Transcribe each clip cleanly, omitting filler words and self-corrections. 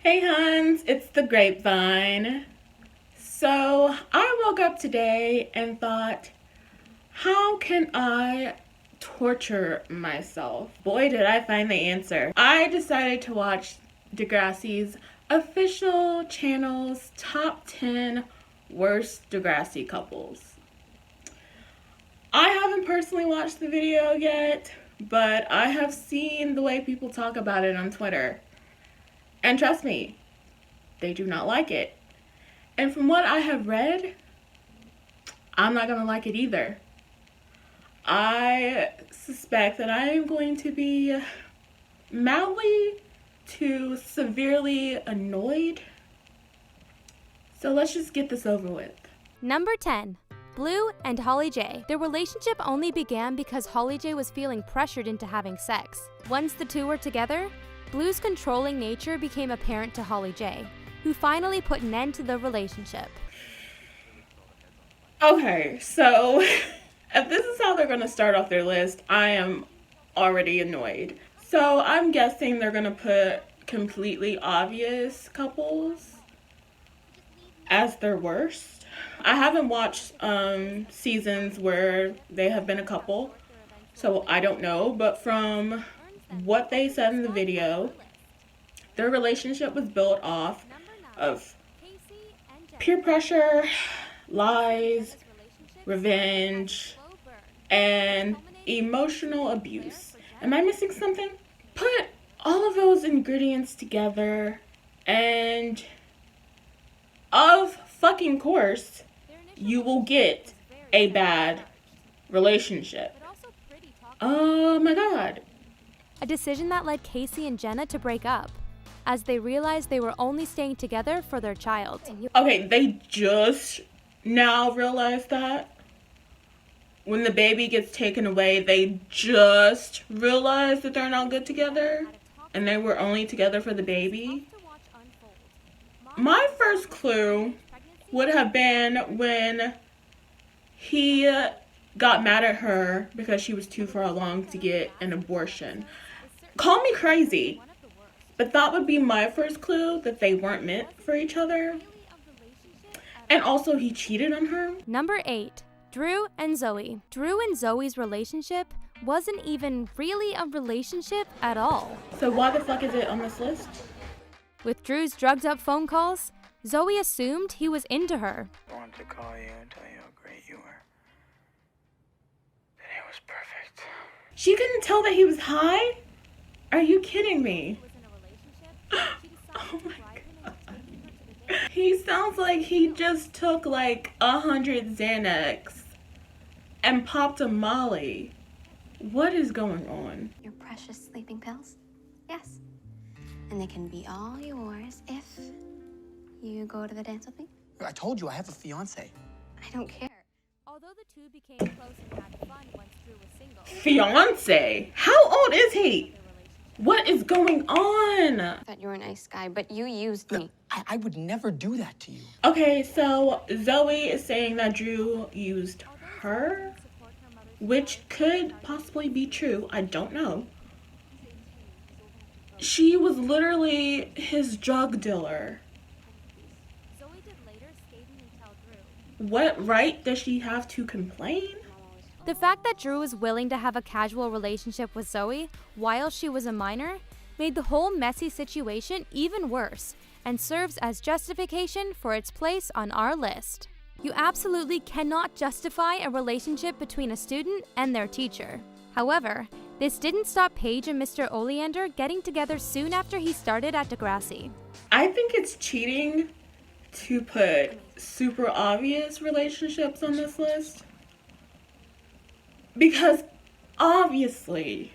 Hey Hans, it's the grapevine. So I woke up today and thought, how can I torture myself? Boy, did I find the answer. I decided to watch Degrassi's official channel's top 10 worst Degrassi couples. I haven't personally watched the video yet, but I have seen the way people talk about it on Twitter. And trust me, they do not like it. And from what I have read, I'm not going to like it either. I suspect that I am going to be mildly to severely annoyed. So let's just get this over with. Number 10. Blue and Holly J. Their relationship only began because Holly J was feeling pressured into having sex. Once the two were together, Blue's controlling nature became apparent to Holly J, who finally put an end to the relationship. Okay, so if this is how they're going to start off their list, I am already annoyed. So I'm guessing they're going to put completely obvious couples as their worst. I haven't watched seasons where they have been a couple, so I don't know. But from what they said in the video, their relationship was built off of peer pressure, lies, revenge, and emotional abuse. Am I missing something? Put all of those ingredients together and of fucking course you will get a bad relationship. Oh my god. A decision that led Casey and Jenna to break up, as they realized they were only staying together for their child. Okay, they just now realize that. When the baby gets taken away, they just realize that they're not good together and they were only together for the baby. My first clue would have been when he got mad at her because she was too far along to get an abortion. Call me crazy, but that would be my first clue that they weren't meant for each other. And also he cheated on her. Number 8. Drew and Zoe. Drew and Zoe's relationship wasn't even really a relationship at all. So why the fuck is it on this list? With Drew's drugged up phone calls, Zoe assumed he was into her. I wanted to call you and tell you how great you were. That it was perfect. She couldn't tell that he was high? Are you kidding me? Oh my god. He sounds like he just took like 100 Xanax and popped a Molly. What is going on? Your precious sleeping pills? Yes. And they can be all yours if you go to the dance with me. I told you I have a fiance. I don't care. Although the two became close and had fun once Drew was single. Fiance? How old is he? What is going on? I thought you were a nice guy, but you used me. I would never do that to you. Okay, so Zoe is saying that Drew used her, which could possibly be true. I don't know. She was literally his drug dealer. Zoe did later skating and tell Drew. What right does she have to complain? The fact that Drew was willing to have a casual relationship with Zoe while she was a minor made the whole messy situation even worse and serves as justification for its place on our list. You absolutely cannot justify a relationship between a student and their teacher. However, this didn't stop Paige and Mr. Oleander getting together soon after he started at Degrassi. I think it's cheating to put super obvious relationships on this list. Because obviously,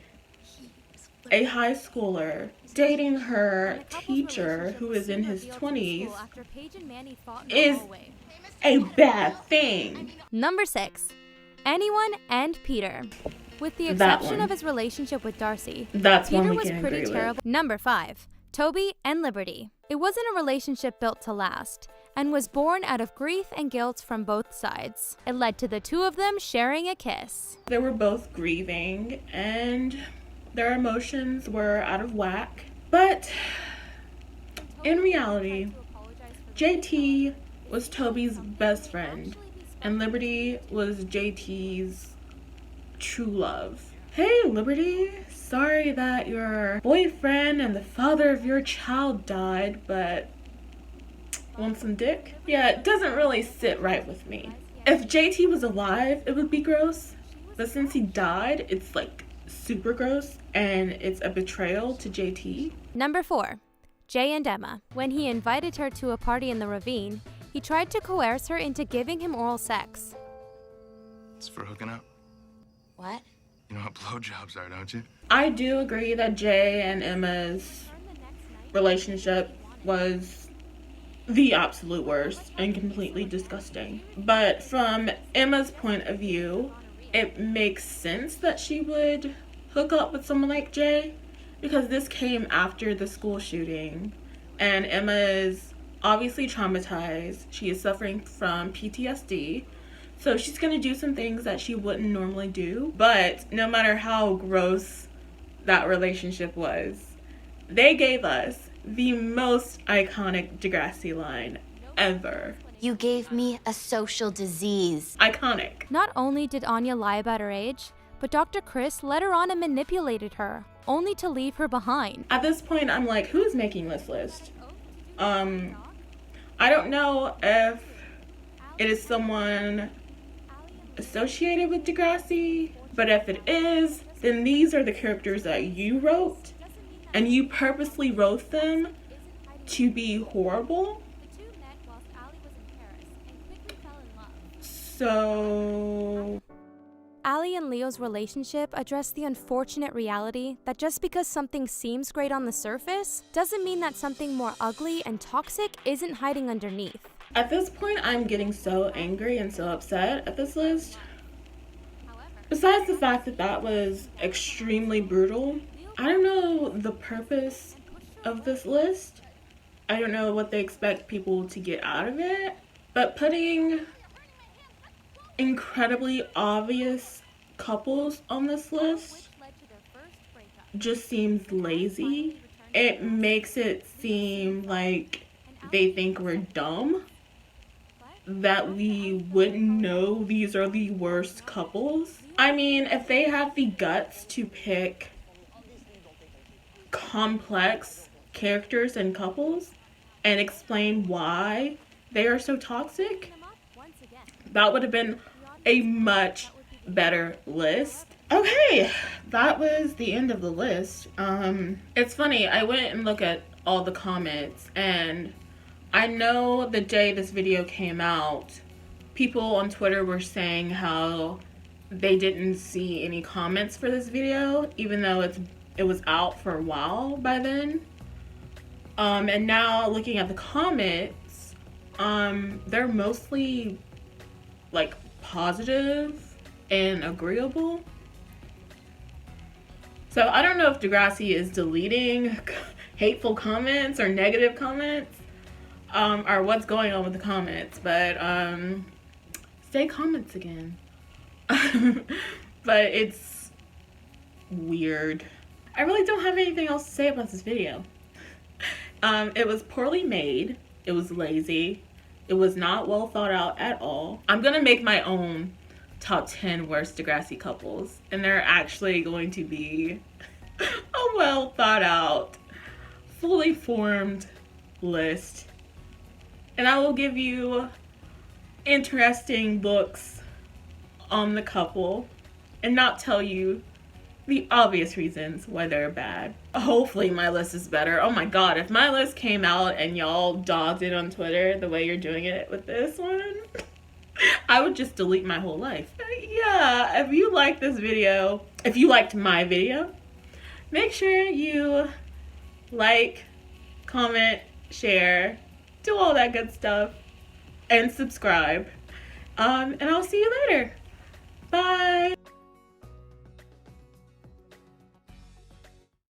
a high schooler dating her teacher who is in his 20s is a bad thing. Number 6. Anyone and Peter. With the That exception one. of his relationship with Darcy, That's one Peter we was can pretty agree terrible. Number 5. Toby and Liberty. It wasn't a relationship built to last, and was born out of grief and guilt from both sides. It led to the two of them sharing a kiss. They were both grieving and their emotions were out of whack. But In reality, JT was Toby's best friend, and Liberty was JT's true love. Hey Liberty, sorry that your boyfriend and the father of your child died, but want some dick? Yeah, it doesn't really sit right with me. If JT was alive, it would be gross, but since he died, it's like super gross, and it's a betrayal to JT. Number 4. Jay and Emma. When he invited her to a party in the ravine, he tried to coerce her into giving him oral sex. It's for hooking up. What? You know what blowjobs are, don't you? I do agree that Jay and Emma's relationship was the absolute worst and completely disgusting. But from Emma's point of view, it makes sense that she would hook up with someone like Jay, because this came after the school shooting, and Emma is obviously traumatized. She is suffering from PTSD, so she's gonna do some things that she wouldn't normally do. But no matter how gross that relationship was, they gave us the most iconic Degrassi line ever. You gave me a social disease. Iconic. Not only did Anya lie about her age, but Dr. Chris led her on and manipulated her, only to leave her behind. At this point, I'm like, who's making this list? I don't know if it is someone associated with Degrassi, but if it is, then these are the characters that you wrote, and you purposely wrote them to be horrible. So Allie and Leo's relationship addressed the unfortunate reality that just because something seems great on the surface doesn't mean that something more ugly and toxic isn't hiding underneath. at this point, I'm getting so angry and so upset at this list. Besides the fact that that was extremely brutal, I don't know the purpose of this list. I don't know what they expect people to get out of it, but putting incredibly obvious couples on this list just seems lazy. It makes it seem like they think we're dumb, that we wouldn't know these are the worst couples. I mean, if they have the guts to pick complex characters and couples and explain why they are so toxic, that would have been a much better list. Okay, that was the end of the list. It's funny, I went and looked at all the comments, and I know the day this video came out, people on Twitter were saying how they didn't see any comments for this video, even though it was out for a while by then. And now looking at the comments, they're mostly like positive and agreeable. So I don't know if Degrassi is deleting hateful comments or negative comments, or what's going on with the comments, but say comments again. But it's weird. I really don't have anything else to say about this video. It was poorly made. It was lazy. It was not well thought out at all. I'm gonna make my own top 10 worst Degrassi couples, and they're actually going to be a well thought out, fully formed list. And I will give you interesting looks on the couple and not tell you the obvious reasons why they're bad. Hopefully my list is better. Oh my god, if my list came out and y'all dogged it on Twitter the way you're doing it with this one, I would just delete my whole life. Yeah, if you like this video, if you liked my video, make sure you like, comment, share, do all that good stuff, and subscribe. And I'll see you later. Bye.